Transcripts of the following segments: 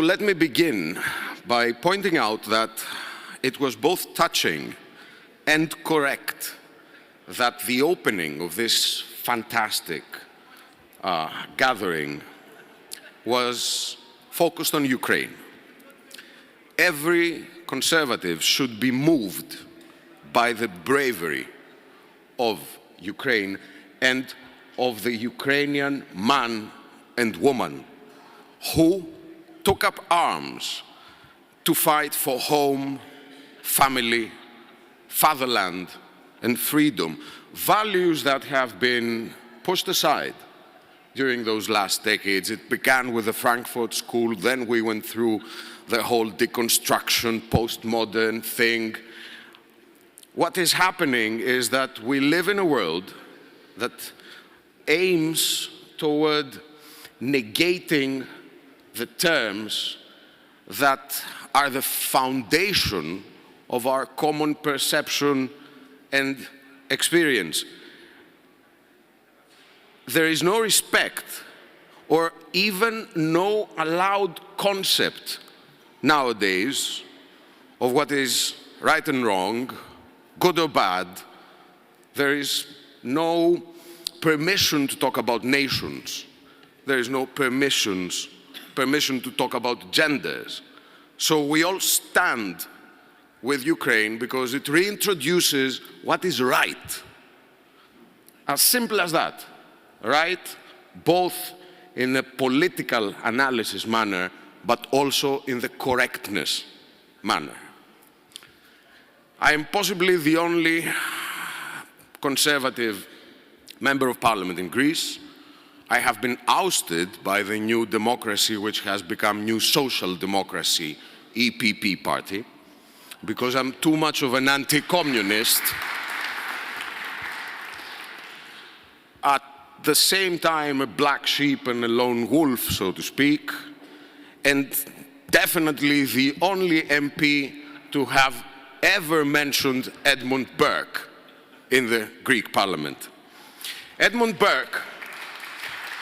Let me begin by pointing out that it was both touching and correct that the opening of this fantastic gathering was focused on Ukraine. Every conservative should be moved by the bravery of Ukraine and of the Ukrainian man and woman who took up arms to fight for home, family, fatherland, and freedom, values that have been pushed aside during those last decades. It began with the Frankfurt School, then we went through the whole deconstruction, postmodern thing. What is happening is that we live in a world that aims toward negating the terms that are the foundation of our common perception and experience. There is no respect or even no allowed concept nowadays of what is right and wrong, good or bad. There is no permission to talk about nations. There is no permission to talk about genders. So we all stand with Ukraine because it reintroduces what is right. As simple as that. Right, both in a political analysis manner, but also in the correctness manner. I am possibly the only conservative member of parliament in Greece. I have been ousted by the New Democracy, which has become New Social Democracy, EPP party, because I'm too much of an anti-communist. At the same time, a black sheep and a lone wolf, so to speak, and definitely the only MP to have ever mentioned Edmund Burke in the Greek parliament. Edmund Burke,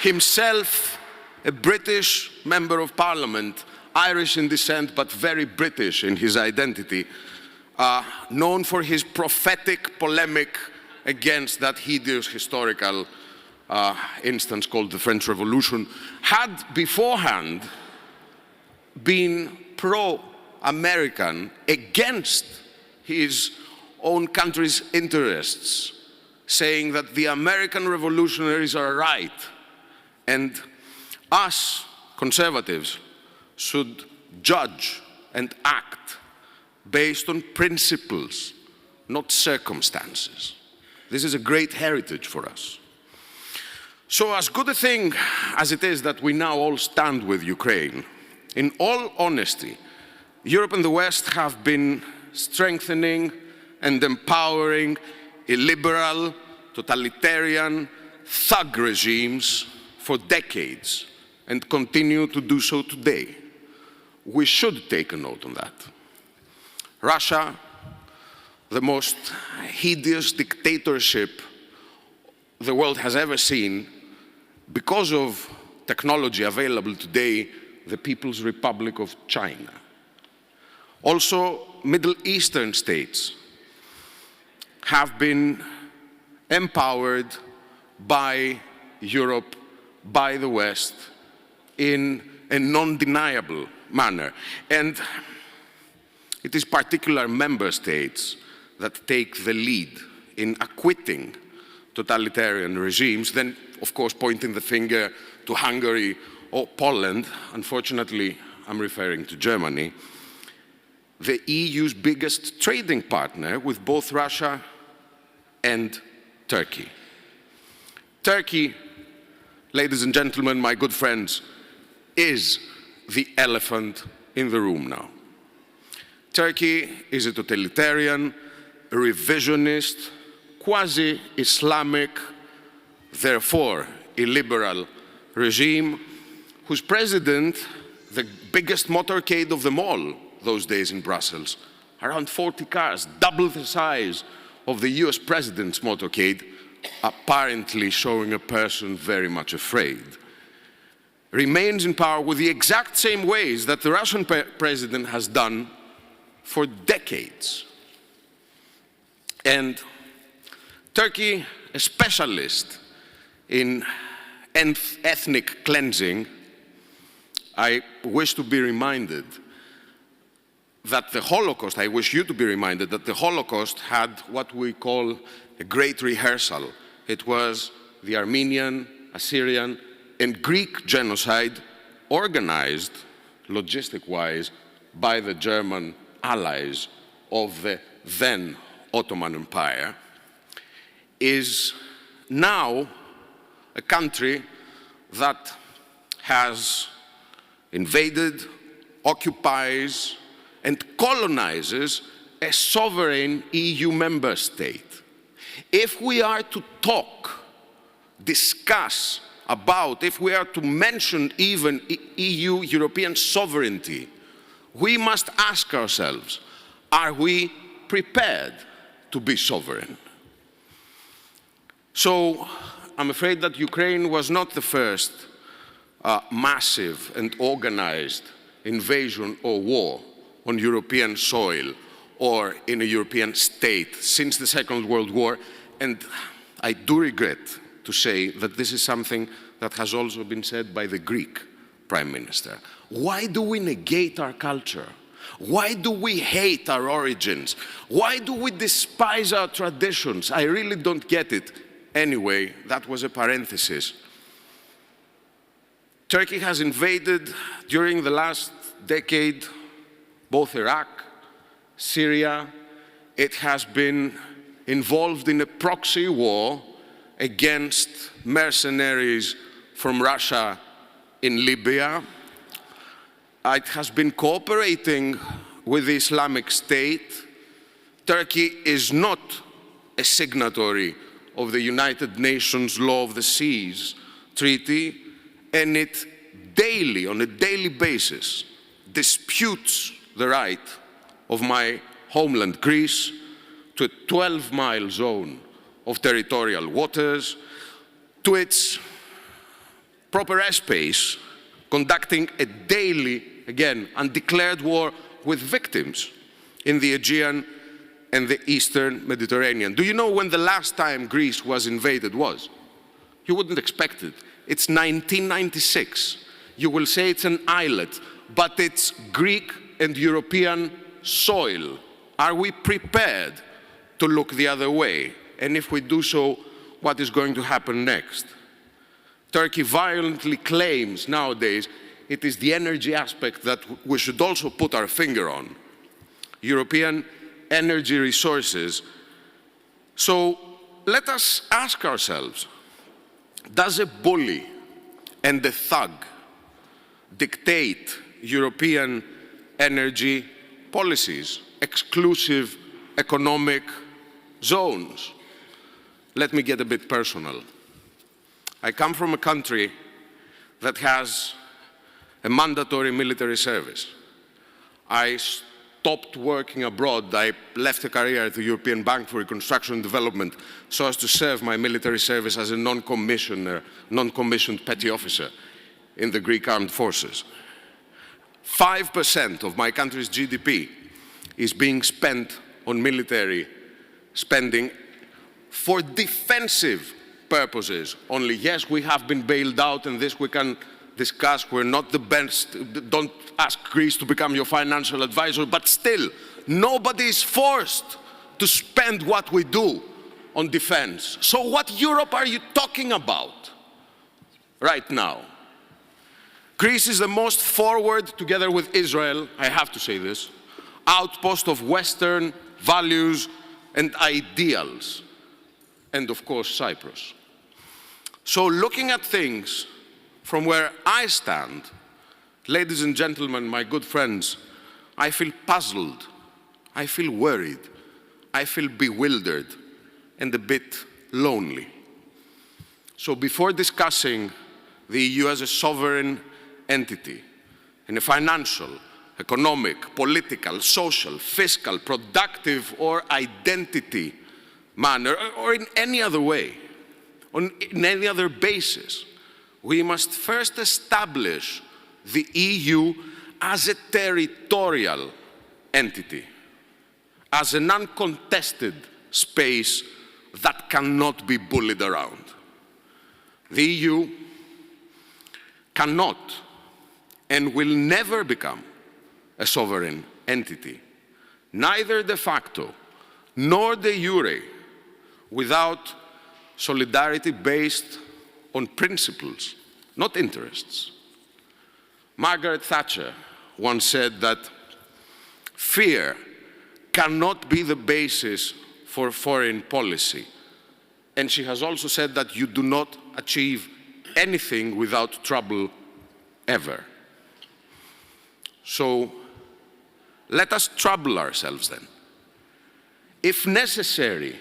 himself a British member of parliament, Irish in descent but very British in his identity, known for his prophetic polemic against that hideous historical instance called the French Revolution, had beforehand been pro-American against his own country's interests, saying that the American revolutionaries are right and us conservatives should judge and act based on principles, not circumstances. This is a great heritage for us. So as good a thing as it is that we now all stand with Ukraine, in all honesty, Europe and the West have been strengthening and empowering illiberal, totalitarian, thug regimes for decades and continue to do so today. We should take a note on that. Russia, the most hideous dictatorship the world has ever seen, because of technology available today, the People's Republic of China. Also, Middle Eastern states have been empowered by Europe, by the West, in a non-deniable manner. And it is particular member states that take the lead in acquitting totalitarian regimes, then of course pointing the finger to Hungary or Poland. Unfortunately, I'm referring to Germany, the EU's biggest trading partner with both Russia and Turkey. Turkey, ladies and gentlemen, my good friends, is the elephant in the room now. Turkey is a totalitarian, revisionist, quasi-Islamic, therefore illiberal regime, whose president, the biggest motorcade of them all those days in Brussels, around 40 cars, double the size of the US president's motorcade, apparently showing a person very much afraid. remains in power with the exact same ways that the Russian president has done for decades. And Turkey, a specialist in ethnic cleansing, I wish to be reminded that the Holocaust, I wish you to be reminded that the Holocaust had what we call a great rehearsal. It was the Armenian, Assyrian, and Greek genocide organized, logistic-wise, by the German allies of the then Ottoman Empire, is now a country that has invaded, occupies, and colonizes a sovereign EU member state. If we are to talk, discuss about, if we are to mention even EU, European sovereignty, we must ask ourselves, are we prepared to be sovereign? So I'm afraid that Ukraine was not the first massive and organized invasion or war on European soil or in a European state since the Second World War, and I do regret to say that this is something that has also been said by the Greek Prime Minister. Why do we negate our culture? Why do we hate our origins? Why do we despise our traditions? I really don't get it. Anyway, that was a parenthesis. Turkey has invaded during the last decade both Iraq, Syria. It has been involved in a proxy war against mercenaries from Russia in Libya. It has been cooperating with the Islamic State. Turkey is not a signatory of the United Nations Law of the Seas Treaty, and it daily, on a daily basis, disputes the right of my homeland, Greece, to a 12-mile zone of territorial waters, to its proper airspace, conducting a daily, again, undeclared war with victims in the Aegean and the Eastern Mediterranean. Do you know when the last time Greece was invaded was? You wouldn't expect it. It's 1996. You will say it's an islet, but it's Greek and European soil. Are we prepared to look the other way? And if we do so, what is going to happen next? Turkey violently claims nowadays it is the energy aspect that we should also put our finger on. European energy resources. So let us ask ourselves, does a bully and a thug dictate European energy policies, exclusive economic zones? Let me get a bit personal. I come from a country that has a mandatory military service. I stopped working abroad. I left a career at the European Bank for Reconstruction and Development so as to serve my military service as a non-commissioned petty officer in the Greek armed forces. 5% of my country's GDP is being spent on military spending for defensive purposes only. Yes, we have been bailed out, and this we can discuss. We're not the best. Don't ask Greece to become your financial advisor, but still, nobody is forced to spend what we do on defense. So what Europe are you talking about right now? Greece is the most forward, together with Israel, I have to say this, outpost of Western values and ideals, and of course Cyprus. So looking at things from where I stand, ladies and gentlemen, my good friends, I feel puzzled, I feel worried, I feel bewildered, and a bit lonely. So before discussing the EU as a sovereign entity in a financial, economic, political, social, fiscal, productive, or identity manner, or in any other way, in any other basis, we must first establish the EU as a territorial entity, as an uncontested space that cannot be bullied around. The EU cannot and will never become a sovereign entity, neither de facto nor de jure, without solidarity based on principles, not interests. Margaret Thatcher once said that fear cannot be the basis for foreign policy. And she has also said that you do not achieve anything without trouble ever. So let us trouble ourselves then. If necessary,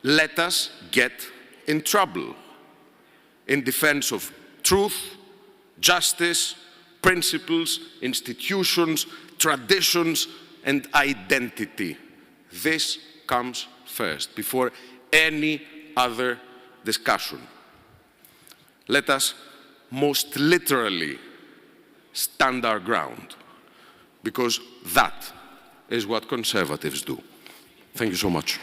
let us get in trouble in defense of truth, justice, principles, institutions, traditions, and identity. This comes first, before any other discussion. Let us most literally stand our ground, because that is what conservatives do. Thank you so much.